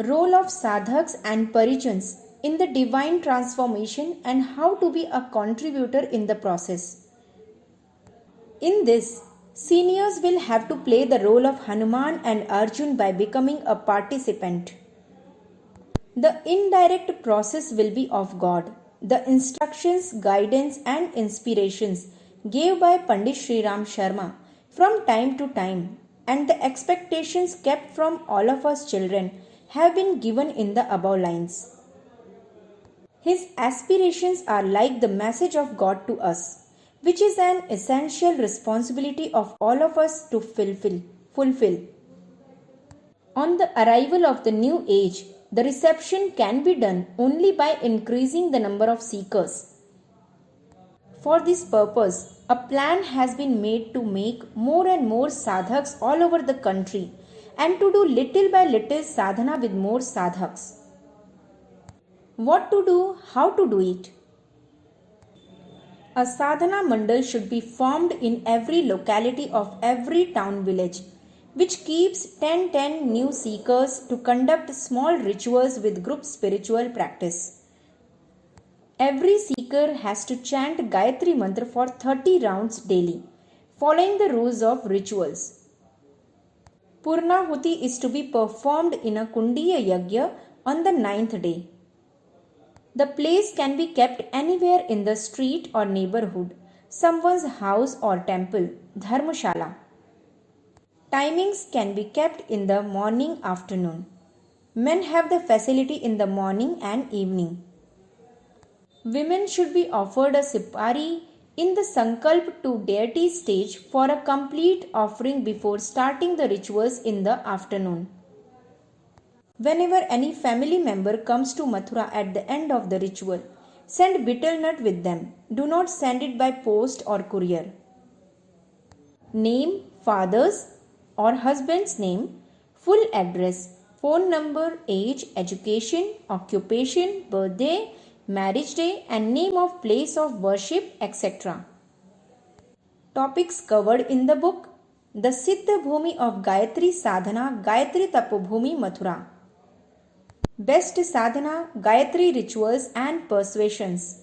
Role of sadhaks and parijans in the divine transformation and how to be a contributor in the process. In this, seniors will have to play the role of Hanuman and Arjun by becoming a participant. The indirect process will be of God. The instructions, guidance, and inspirations gave by Pandit Sri Ram Sharma from time to time, and the expectations kept from all of us children have been given in the above lines. His aspirations are like the message of God to us, which is an essential responsibility of all of us to fulfill. On the arrival of the new age, the reception can be done only by increasing the number of seekers. For this purpose, a plan has been made to make more and more sadhaks all over the country and to do little by little sadhana with more sadhaks. What to do, how to do it? A sadhana mandal should be formed in every locality of every town village, which keeps 10 new seekers to conduct small rituals with group spiritual practice. Every seeker has to chant Gayatri Mantra for 30 rounds daily, following the rules of rituals. Purnahuti is to be performed in a Kundiya Yagya on the 9th day. The place can be kept anywhere in the street or neighborhood, someone's house or temple, dharmashala. Timings can be kept in the morning, afternoon. Men have the facility in the morning and evening. Women should be offered a sipari in the Sankalp to deity stage for a complete offering before starting the rituals in the afternoon. Whenever any family member comes to Mathura at the end of the ritual, send betel nut with them. Do not send it by post or courier. Name, father's or husband's name, full address, phone number, age, education, occupation, birthday, marriage day and name of place of worship, etc. Topics covered in the book: The Siddha Bhumi of Gayatri Sadhana, Gayatri Tapobhumi, Mathura. Best Sadhana, Gayatri Rituals and Persuasions.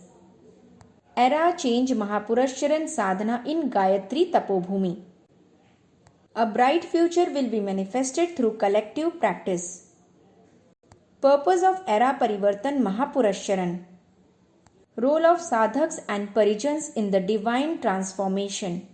Era Change Mahapurasharan Sadhana in Gayatri Tapobhumi. A bright future will be manifested through collective practice. Purpose of Era Parivartan Mahapurasharan. Role of sadhaks and parijans in the divine transformation.